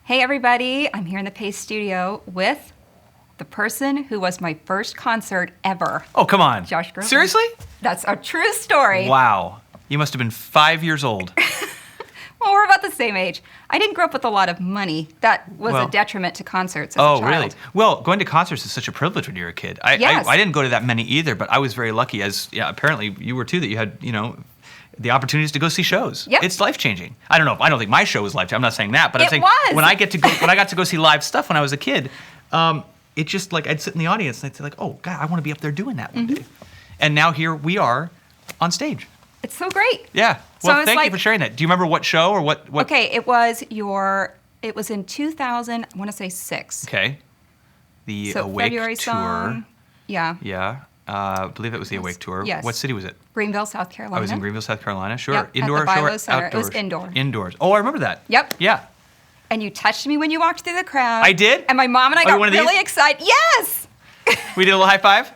Hey everybody, I'm here in the Pace studio with the person who was my first concert ever. Oh, come on. Josh Groban. Seriously? That's a true story. Wow. You must have been 5 years old. Well, we're about the same age. I didn't grow up with a lot of money. That was a detriment to concerts as a child. Oh, really? Well, going to concerts is such a privilege when you're a kid. Yes. I didn't go to that many either, but I was very lucky, as apparently you were too, that you had, the opportunities to go see shows. Yep. It's life-changing. I don't think my show was life-changing. I'm not saying that, but I'm saying was. when I got to go see live stuff when I was a kid, it just like I'd sit in the audience and I'd say like, oh God, I want to be up there doing that one day. And now here we are on stage. It's so great. Yeah. Well, thank you for sharing that. Do you remember what show or what? Okay, it was in 2000, I want to say 6. Okay. The So Awake February tour. song. Yeah. Yeah. I believe it was the Awake tour. Yes. What city was it? Greenville, South Carolina. I was in Greenville, South Carolina. Sure. Yep, Indoor at the show or Bilo Center. outdoors? It was indoor. Indoors. Oh, I remember that. Yep. Yeah. And you touched me when you walked through the crowd. I did? And my mom and I Oh, got one of these? really excited. Yes! We did a little high five?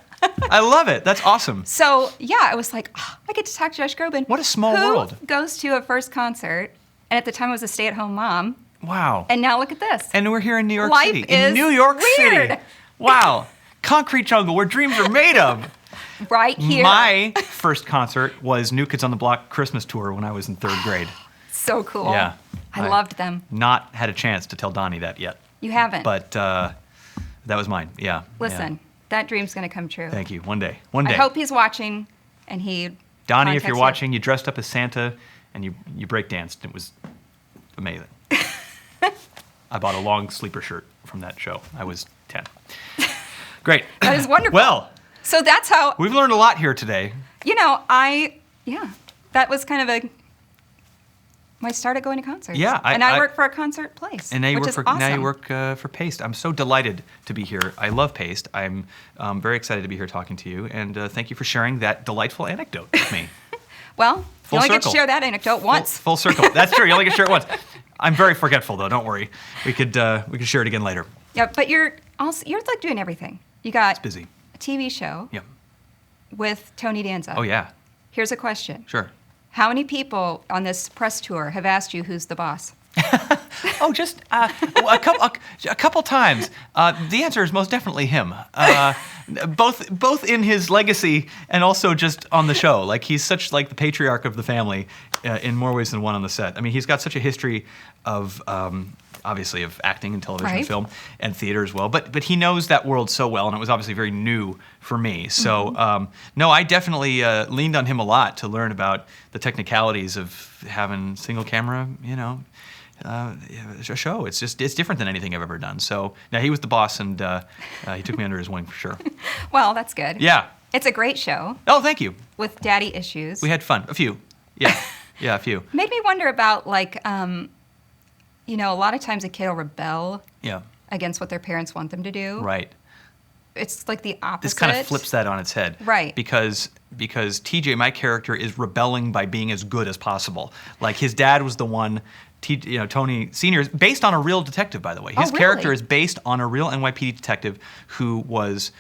I love it. That's awesome. So, yeah, I was like, oh, I get to talk to Josh Groban. What a small Who world. goes to a first concert, and at the time I was a stay-at-home mom, Wow. and now look at this. And we're here in New York Life City. is In New York weird. City. Wow. Concrete jungle where dreams are made of. Right here. My first concert was New Kids on the Block Christmas tour when I was in 3rd grade. So cool. Yeah. I loved them. Not had a chance to tell Donnie that yet. You haven't. But that was mine. Yeah. Listen, that dream's going to come true. Thank you. One day. One day. I hope he's watching, and he Donnie, if contacts you're you. watching, you dressed up as Santa and you break danced. It was amazing. I bought a long sleeper shirt from that show. I was 10. Great. That is wonderful. Well, So that's how, we've learned a lot here today. that was kind of my start at going to concerts. Yeah, I work for a concert place, And now you which work is for awesome. now you work for Paste. I'm so delighted to be here. I love Paste. I'm very excited to be here talking to you, and thank you for sharing that delightful anecdote with me. Well, Full you only get to circle. share that anecdote once. Full circle. That's true. You only get to share it once. I'm very forgetful, though. Don't worry. We could share it again later. Yeah, but you're like doing everything. You got Busy. a TV show Yeah. with Tony Danza. Oh yeah. Here's a question. Sure. How many people on this press tour have asked you who's the boss? Oh, just a couple times. The answer is most definitely him. Both in his legacy and also just on the show. Like he's such like the patriarch of the family in more ways than one on the set. I mean, he's got such a history of obviously of acting and television and film and theater as well. But he knows that world so well, and it was obviously very new for me. So no, I definitely leaned on him a lot to learn about the technicalities of having single camera, a show. It's different than anything I've ever done. So now he was the boss, and he took me under his wing for sure. Well, that's good. Yeah. It's a great show Oh, thank you. with daddy issues. We had fun. A few. Yeah. Yeah, a few. Made me wonder about a lot of times a kid will rebel Yeah. against what their parents want them to do. Right. It's like the opposite. This kind of flips that on its head. Right. Because TJ, my character, is rebelling by being as good as possible. Like his dad was the one, Tony Sr. is based on a real detective, by the way. His character is based on a real NYPD detective who was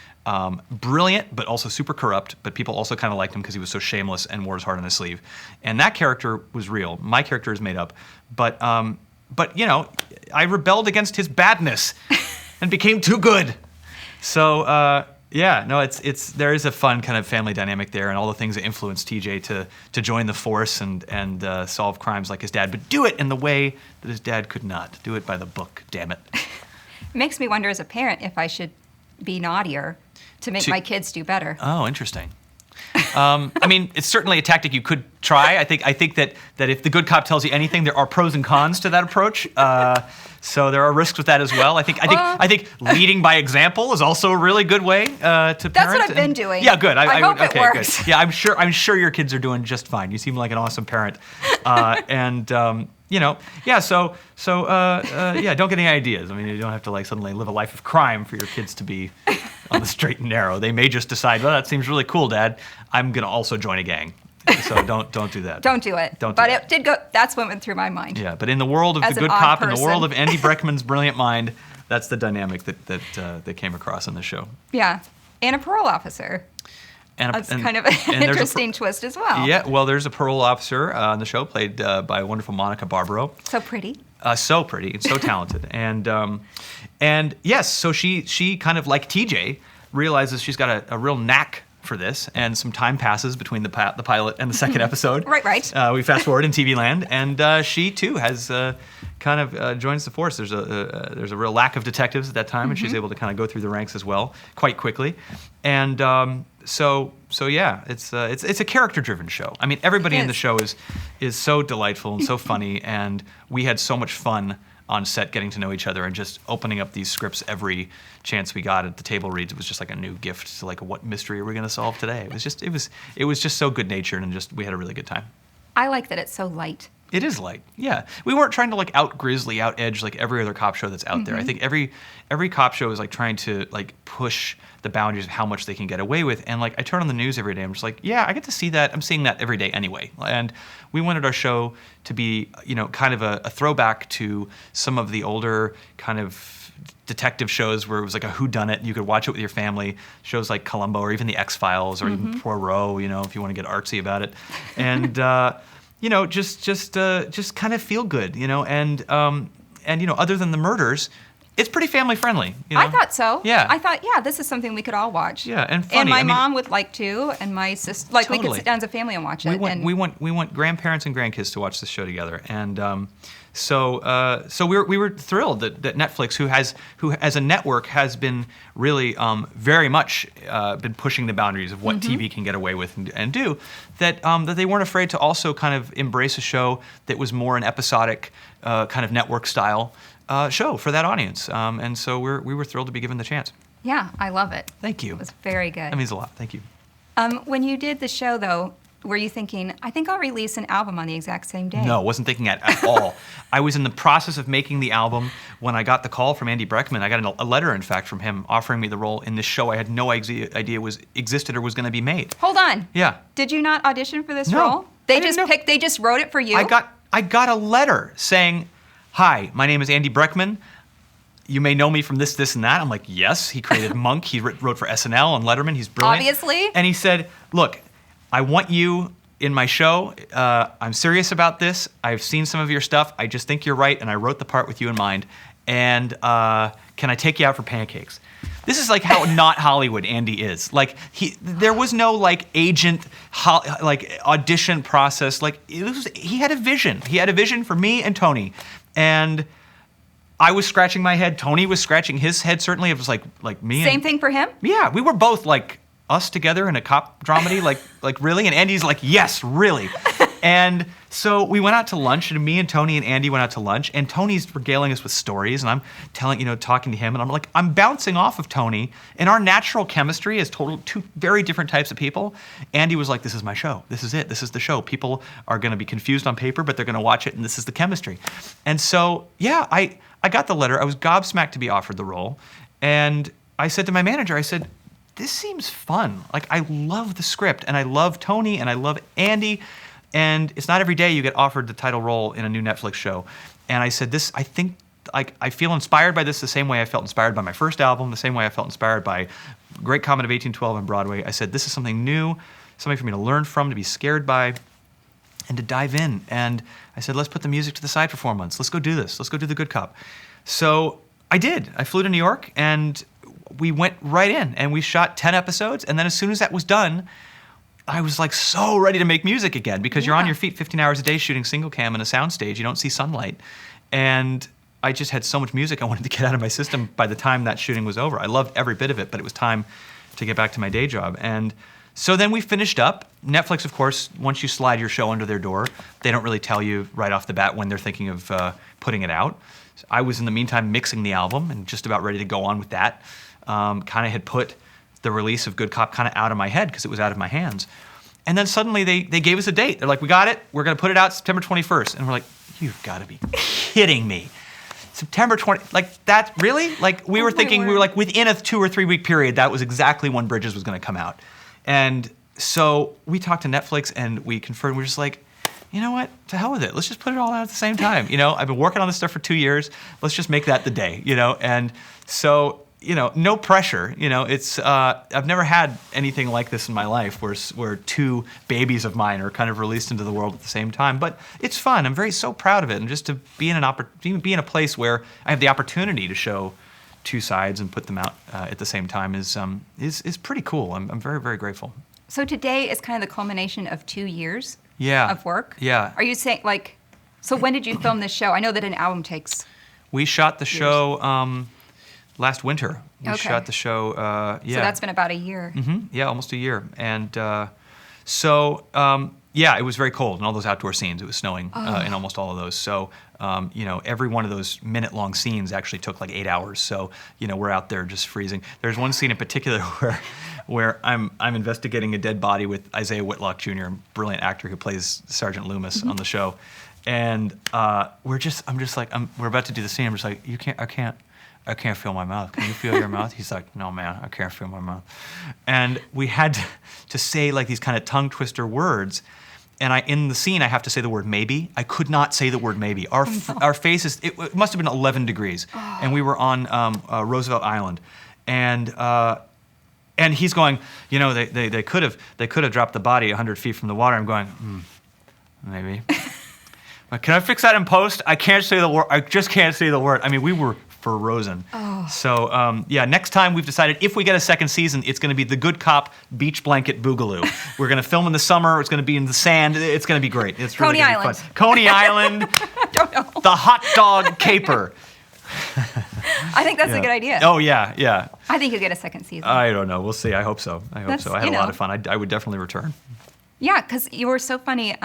brilliant, but also super corrupt. But people also kind of liked him because he was so shameless and wore his heart on his sleeve. And that character was real. My character is made up. But I rebelled against his badness and became too good. So there is a fun kind of family dynamic there, and all the things that influenced TJ to join the force and solve crimes like his dad, but do it in the way that his dad could not. Do it by the book. Damn it. It makes me wonder as a parent if I should be naughtier to make my kids do better. Oh, interesting. I mean, it's certainly a tactic you could try. I think that if the good cop tells you anything, there are pros and cons to that approach. So there are risks with that as well. I think leading by example is also a really good way to parent. That's what I've been doing. Yeah, good. I hope it works. Good. Yeah, I'm sure your kids are doing just fine. You seem like an awesome parent, don't get any ideas. I mean, you don't have to like suddenly live a life of crime for your kids to be on the straight and narrow. They may just decide, well, that seems really cool, Dad. I'm gonna also join a gang. So don't do that. Don't do it. Don't do but that. It did go. That's what went through my mind. Yeah, but in the world of As the an good odd cop, in the person. world of Andy Breckman's brilliant mind, that's the dynamic that came across in the show. Yeah, and a parole officer. That's kind of an interesting twist as well. Yeah, well, there's a parole officer on the show played by wonderful Monica Barbaro. So pretty. So pretty and so talented. And yes, so she kind of like TJ realizes she's got a real knack for this, and some time passes between the pilot and the second episode. Right. We fast forward in TV land, and she too has kind of joins the force. There's a real lack of detectives at that time, and she's able to kind of go through the ranks as well quite quickly. And so yeah, it's a character-driven show. I mean, everybody in the show is so delightful and so funny, and we had so much fun on set getting to know each other and just opening up these scripts every chance we got at the table reads. It was just like a new gift to like, what mystery are we going to solve today? It was just so good natured, and just we had a really good time. I like that it's so light. It is light, yeah. We weren't trying to like out grizzly, out edge like every other cop show that's out there. I think every cop show is like trying to like push the boundaries of how much they can get away with. And like I turn on the news every day, I'm just like, yeah, I get to see that. I'm seeing that every day anyway. And we wanted our show to be, kind of a throwback to some of the older kind of detective shows where it was like a whodunit. You could watch it with your family. Shows like Columbo or even the X-Files or even Poirot, if you want to get artsy about it. And just kind of feel good, and other than the murders, it's pretty family friendly. I thought so. Yeah. I thought, this is something we could all watch. Yeah, and funny. And my mom would like to, and my sister, like Totally. we could sit down as a family and watch it. We want grandparents and grandkids to watch this show together, and so we were thrilled that Netflix, who as a network has been really very much been pushing the boundaries of what TV can get away with and do, that they weren't afraid to also kind of embrace a show that was more an episodic kind of network style show for that audience, and so we were thrilled to be given the chance. Yeah, I love it. Thank you. It was very good. That means a lot. Thank you. When you did the show, though, were you thinking, I think I'll release an album on the exact same day? No, wasn't thinking that at all. I was in the process of making the album when I got the call from Andy Breckman. I got a letter, in fact, from him offering me the role in this show I had no idea existed or was going to be made. Hold on. Yeah. Did you not audition for this No, role? I didn't know. They just wrote it for you? I got a letter saying, "Hi, my name is Andy Breckman. You may know me from this, this, and that." I'm like, yes. He created Monk. He wrote for SNL and Letterman. He's brilliant. Obviously. And he said, "Look, I want you in my show. I'm serious about this. I've seen some of your stuff. I just think you're right, and I wrote the part with you in mind. And can I take you out for pancakes?" This is like how not Hollywood Andy is. Like there was no like agent, like audition process. Like he had a vision. He had a vision for me and Tony, and I was scratching my head. Tony was scratching his head. Certainly, it was like me. Same thing for him? Yeah, we were both like us together in a cop dramedy, like really. And Andy's like, yes, really. And so we went out to lunch, and me and Tony and Andy went out to lunch, and Tony's regaling us with stories, and I'm talking to him, and I'm bouncing off of Tony, and our natural chemistry is two very different types of people. Andy was like, this is my show. This is it. This is the show. People are going to be confused on paper, but they're going to watch it, and this is the chemistry. And so, yeah, I got the letter. I was gobsmacked to be offered the role, and I said to my manager, I said, this seems fun. Like, I love the script, and I love Tony, and I love Andy. And it's not every day you get offered the title role in a new Netflix show. And I said, I think I feel inspired by this the same way I felt inspired by my first album, the same way I felt inspired by Great Comet of 1812 on Broadway. I said, this is something new, something for me to learn from, to be scared by, and to dive in. And I said, let's put the music to the side for 4 months. Let's go do this. Let's go do The Good Cop. So I did. I flew to New York, and we went right in, and we shot 10 episodes. And then as soon as that was done, I was like so ready to make music again, because you're on your feet 15 hours a day shooting single cam in a soundstage. You don't see sunlight. And I just had so much music I wanted to get out of my system by the time that shooting was over. I loved every bit of it, but it was time to get back to my day job. And so then we finished up. Netflix, of course, once you slide your show under their door, they don't really tell you right off the bat when they're thinking of putting it out. So I was in the meantime mixing the album and just about ready to go on with that. Kind of had put the release of Good Cop kind of out of my head because it was out of my hands. And then suddenly they gave us a date. They're like, we got it. We're going to put it out September 21st. And we're like, you've got to be kidding me. September 20, like that, really? Like we were thinking, we were like within a 2 or 3 week period, that was exactly when Bridges was going to come out. And so we talked to Netflix and we confirmed, we were just like, you know what, to hell with it. Let's just put it all out at the same time. I've been working on this stuff for 2 years. Let's just make that the day, And so no pressure. It's I've never had anything like this in my life where two babies of mine are kind of released into the world at the same time. But it's fun. I'm so proud of it, and just to be in a place where I have the opportunity to show two sides and put them out at the same time is pretty cool. I'm very, very grateful. So today is kind of the culmination of 2 years of work. Yeah. Are you saying so when did you film this show? I know that an album takes. We shot the show last winter. We shot the show. So that's been about a year. Mm-hmm. Yeah, almost a year. And it was very cold in all those outdoor scenes. It was snowing in almost all of those. So, every one of those minute-long scenes actually took like 8 hours. So, we're out there just freezing. There's one scene in particular where I'm investigating a dead body with Isaiah Whitlock Jr., a brilliant actor who plays Sergeant Loomis on the show. And we're about to do the scene. I'm just like, I can't feel my mouth. Can you feel your mouth? He's like, no, man, I can't feel my mouth. And we had to say like these kind of tongue twister words. And in the scene, I have to say the word maybe. I could not say the word maybe. Our faces, it must have been 11 degrees. And we were on Roosevelt Island. And he's going, they could have dropped the body 100 feet from the water. I'm going, maybe. Can I fix that in post? I can't say the word. I just can't say the word. I mean, we were frozen. So, next time we've decided if we get a second season, it's going to be the Good Cop Beach Blanket Boogaloo. We're going to film in the summer. It's going to be in the sand. It's going to be great. It's really Coney Island. Fun. Coney Island. I don't know. The hot dog caper. I think that's a good idea. Oh, yeah. I think you'll get a second season. I don't know. We'll see. I hope so. I had a lot of fun. I would definitely return. Yeah, because you were so funny.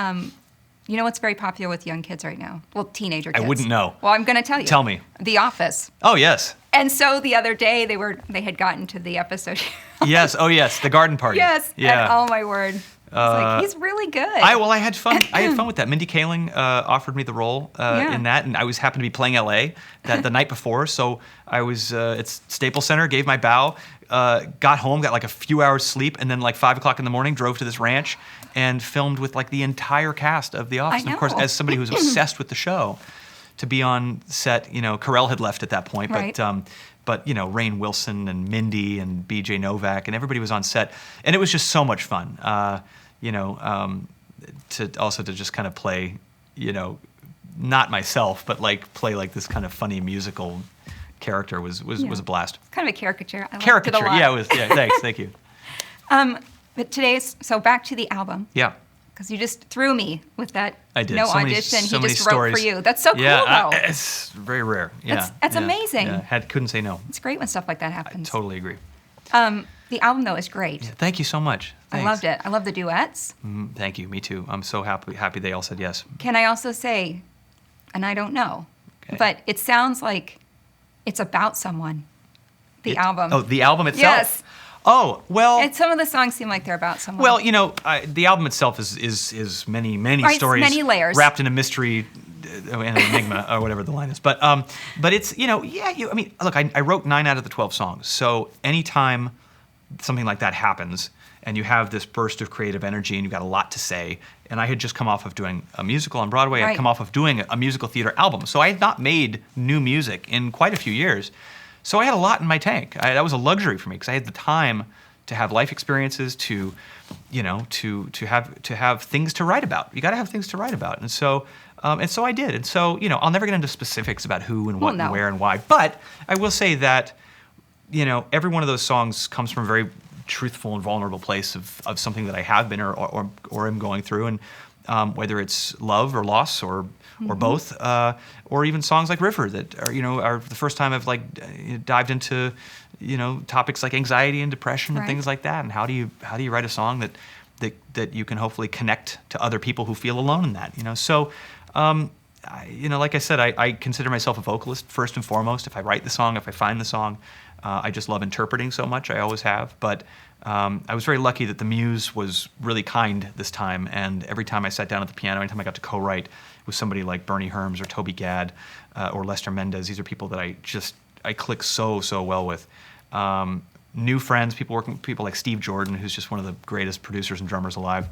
You know what's very popular with young kids right now? Well, teenager kids. I wouldn't know. Well, I'm going to tell you. Tell me. The Office. Oh, yes. And so the other day they had gotten to the episode. Yes. Oh, yes. The garden party. Yes. Yeah. And, oh my word. It's like, he's really good. I had fun. I had fun with that. Mindy Kaling offered me the role in that, and I was happened to be playing LA the night before. So I was at Staples Center, gave my bow, got home, got like a few hours sleep, and then like 5 o'clock in the morning, drove to this ranch and filmed with like the entire cast of The Office. And of course, as somebody who's obsessed with the show, to be on set, Carell had left at that point, right. but Rainn Wilson and Mindy and B.J. Novak and everybody was on set, and it was just so much fun. To just kind of play, not myself, but like play like this kind of funny musical character was a blast. Kind of a caricature. I Caricature, liked it a lot. yeah, it was. Yeah, thanks, thank you. But so back to the album. Yeah. Because you just threw me with that. I did. No so audition. Many, so he just many wrote stories. for you. That's so cool, though. It's very rare. Yeah, that's amazing. Yeah. Couldn't say no. It's great when stuff like that happens. I totally agree. The album, though, is great. Yeah, thank you so much. Thanks. I loved it. I love the duets. Thank you. Me too. I'm so happy they all said yes. Can I also say, and I don't know, but it sounds like it's about someone. The album. Oh, the album itself? Yes. Oh, well. And some of the songs seem like they're about someone. Well, the album itself is many right, stories, many layers, wrapped in a mystery and an enigma or whatever the line is. But it's look, I wrote 9 out of the 12 songs. So anytime something like that happens, and you have this burst of creative energy, and you've got a lot to say. And I had just come off of doing a musical on Broadway. Right. I'd come off of doing a musical theater album, so I had not made new music in quite a few years. So I had a lot in my tank. That was a luxury for me because I had the time to have life experiences, to have things to write about. You got to have things to write about, and so I did. And so I'll never get into specifics about who and what and where and why. But I will say that every one of those songs comes from a very truthful and vulnerable place of something that I have been or am going through, and whether it's love or loss or both, or even songs like River that are the first time I've dived into topics like anxiety and depression and things like that. And how do you write a song that you can hopefully connect to other people who feel alone in that? So like I said, I consider myself a vocalist first and foremost. If I write the song, if I find the song, I just love interpreting so much. I always have. But I was very lucky that the muse was really kind this time. And every time I sat down at the piano, anytime I got to co-write with somebody like Bernie Herms or Toby Gadd or Lester Mendez, these are people that I click so well with. New friends, people like Steve Jordan, who's just one of the greatest producers and drummers alive.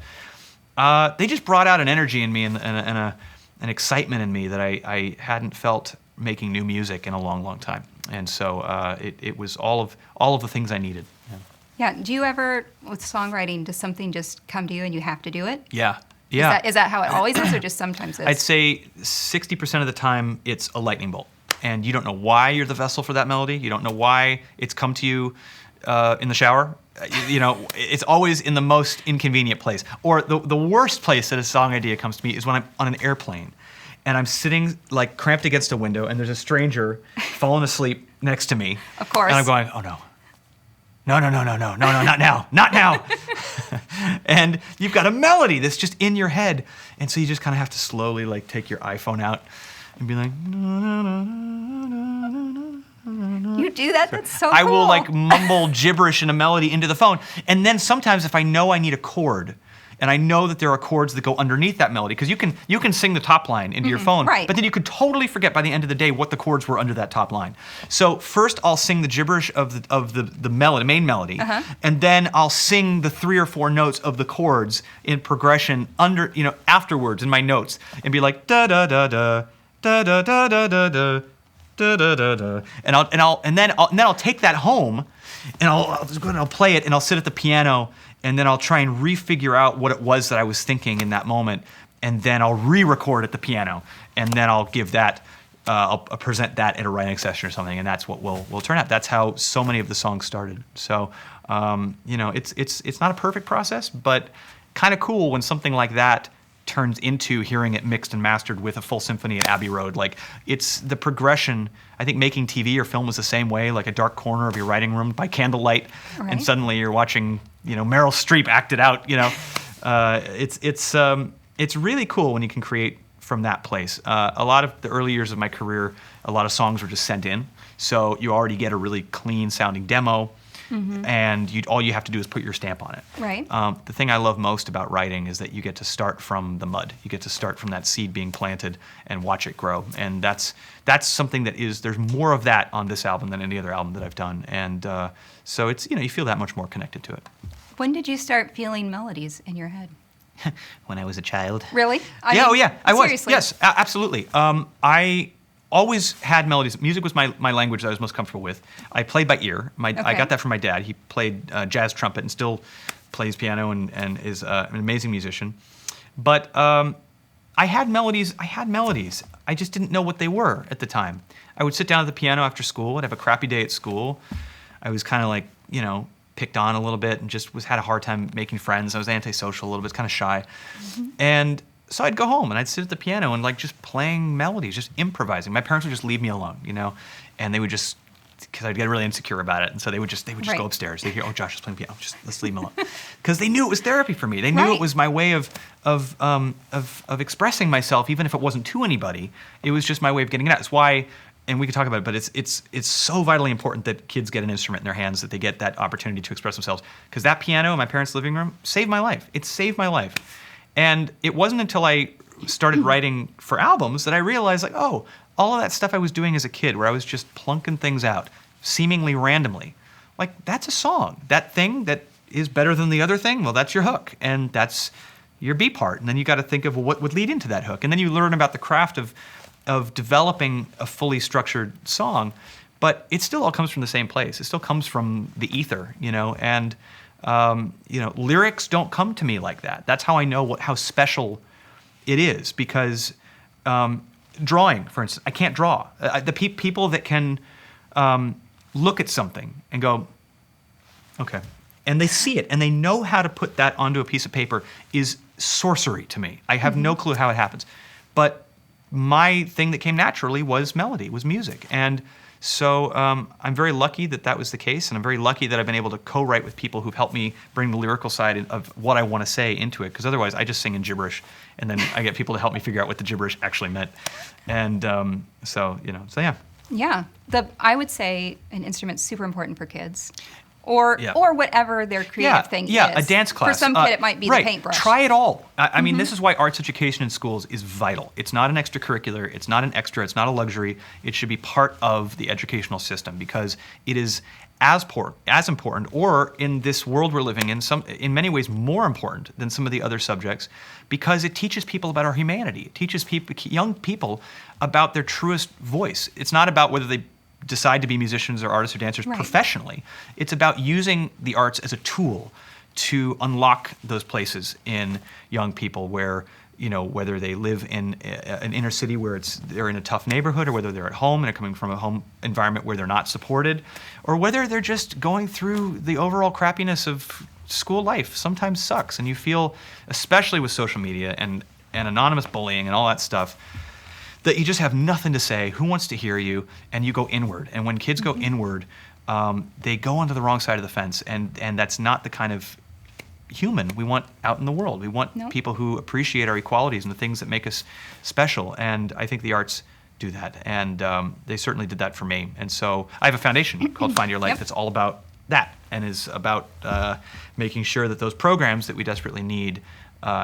They just brought out an energy in me and an excitement in me that I hadn't felt making new music in a long, long time. And so it was all of the things I needed. Yeah. Yeah. Do you ever, with songwriting, does something just come to you and you have to do it? Yeah. Yeah. Is that how it always is, or just sometimes is? I'd say 60% of the time it's a lightning bolt. And you don't know why you're the vessel for that melody. You don't know why it's come to you in the shower. You know, it's always in the most inconvenient place. Or the worst place that a song idea comes to me is when I'm on an airplane and I'm sitting like cramped against a window and there's a stranger falling asleep next to me. Of course. And I'm going, oh no. No, not now, not now. And you've got a melody that's just in your head. And so you just kind of have to slowly like take your iPhone out and be like, You do that? That's so cool. I will like mumble gibberish in a melody into the phone. And then sometimes if I know I need a chord, and I know that there are chords that go underneath that melody, because you can sing the top line into your phone, right. but then you could totally forget by the end of the day what the chords were under that top line. So first I'll sing the gibberish of the melody, main melody, and then I'll sing the 3 or 4 notes of the chords in progression afterwards in my notes, and be like da da da da da da da da da da da da da da, and then I'll take that home, and I'll go and I'll play it, and I'll sit at the piano. And then I'll try and refigure out what it was that I was thinking in that moment, and then I'll re-record at the piano, and then I'll give that, I'll present that at a writing session or something, and that's what will turn out. That's how so many of the songs started. So, it's not a perfect process, but kind of cool when something like that turns into hearing it mixed and mastered with a full symphony at Abbey Road. Like, it's the progression. I think making TV or film was the same way, like a dark corner of your writing room by candlelight, right. And suddenly you're watching, Meryl Streep act it out, It's really cool when you can create from that place. A lot of the early years of my career, a lot of songs were just sent in. So you already get a really clean sounding demo. And all you have to do is put your stamp on it. Right. The thing I love most about writing is that you get to start from the mud. You get to start from that seed being planted and watch it grow. And that's something there's more of that on this album than any other album that I've done. And so it's, you feel that much more connected to it. When did you start feeling melodies in your head? When I was a child. Really? I was. Seriously? Yes, absolutely. I always had melodies. Music was my language that I was most comfortable with. I played by ear. I got that from my dad. He played jazz trumpet and still plays piano and is an amazing musician. But I had melodies. I just didn't know what they were at the time. I would sit down at the piano after school. I'd have a crappy day at school. I was kind of like, picked on a little bit and just had a hard time making friends. I was antisocial a little bit, kind of shy. And so I'd go home and I'd sit at the piano and like just playing melodies, just improvising. My parents would just leave me alone, and they would just, because I'd get really insecure about it, and so they would just right. go upstairs. They'd hear, oh, Josh is playing piano, let's leave him alone, because they knew it was therapy for me. They knew right. it was my way of expressing myself, even if it wasn't to anybody. It was just my way of getting it out. It's why. And we could talk about it, but it's so vitally important that kids get an instrument in their hands, that they get that opportunity to express themselves. Because that piano in my parents' living room saved my life. It saved my life. And it wasn't until I started writing for albums that I realized, like, oh, all of that stuff I was doing as a kid, where I was just plunking things out, seemingly randomly, like, that's a song. That thing that is better than the other thing, well, that's your hook, and that's your B part. And then you got to think of what would lead into that hook. And then you learn about the craft of developing a fully structured song, but it still all comes from the same place. It still comes from the ether, and lyrics don't come to me like that. That's how I know how special it is, because drawing, for instance, I can't draw. The people that can look at something and go, okay, and they see it and they know how to put that onto a piece of paper is sorcery to me. I have no clue how it happens, but my thing that came naturally was melody, was music. And so I'm very lucky that was the case, and I'm very lucky that I've been able to co-write with people who've helped me bring the lyrical side of what I want to say into it, because otherwise I just sing in gibberish, and then I get people to help me figure out what the gibberish actually meant. And so yeah. Yeah. I would say an instrument's super important for kids. or Yeah. or whatever their creative thing yeah, is. a dance class. For some kid, it might be right. the paintbrush. Try it all. I mean, this is why arts education in schools is vital. It's not an extracurricular. It's not an extra. It's not a luxury. It should be part of the educational system because it is as important, or in this world we're living in many ways more important than some of the other subjects, because it teaches people about our humanity. It teaches young people about their truest voice. It's not about whether they decide to be musicians or artists or dancers professionally. It's about using the arts as a tool to unlock those places in young people where, whether they live in an inner city where they're in a tough neighborhood, or whether they're at home and are coming from a home environment where they're not supported, or whether they're just going through the overall crappiness of school life. Sometimes sucks, and you feel, especially with social media and anonymous bullying and all that stuff, that you just have nothing to say, who wants to hear you, and you go inward. And when kids go inward, they go onto the wrong side of the fence, and that's not the kind of human we want out in the world. We want people who appreciate our equalities and the things that make us special, and I think the arts do that, and they certainly did that for me. And so I have a foundation called Find Your Life that's all about that, and is about making sure that those programs that we desperately need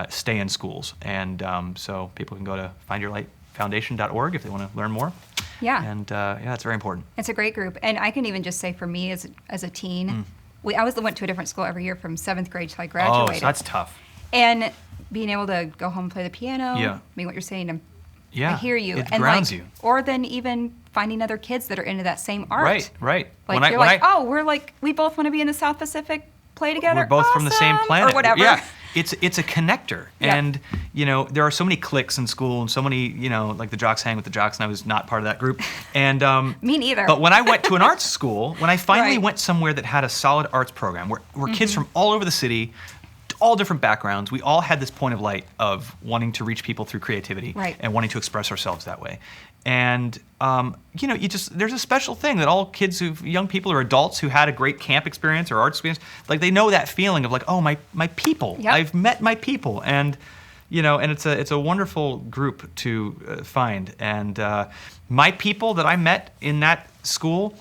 stay in schools. And so people can go to findyourlightfoundation.org if they want to learn more. Yeah. And it's very important. It's a great group. And I can even just say for me as a teen, I went to a different school every year from 7th grade till I graduated. Oh, so that's tough. And being able to go home and play the piano, Yeah. I mean, what you're saying, Yeah, I hear you. it And grounds you. Or then even finding other kids that are into that same art. Right. Like we both want to be in the South Pacific, play together. We're both from the same Awesome. planet. Or whatever. Yeah, it's a connector. Yeah. And, there are so many cliques in school and so many, like the jocks hang with the jocks, and I was not part of that group. And Me neither. But when I went to an arts school, when I finally Right. went somewhere that had a solid arts program, where kids from all over the city, all different backgrounds, we all had this point of light of wanting to reach people through creativity and wanting to express ourselves that way. And there's a special thing that all young people or adults who had a great camp experience or art experience, like they know that feeling of like, oh, my people, I've met my people, and and it's a wonderful group to find. And my people that I met in that school,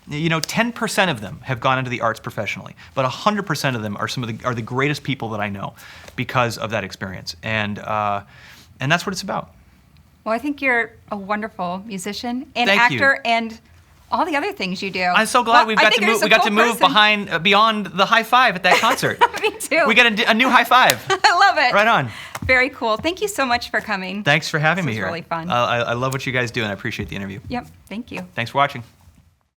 10% of them have gone into the arts professionally, but 100% of them are the greatest people that I know because of that experience. And that's what it's about. Well, I think you're a wonderful musician and Thank actor you. and all the other things you do. I'm so glad we got to move beyond the high five at that concert. Me too. We got a new high five. I love it. Right on. Very cool. Thank you so much for coming. Thanks for having me This was here. really fun. I love what you guys do, and I appreciate the interview. Yep. Thank you. Thanks for watching.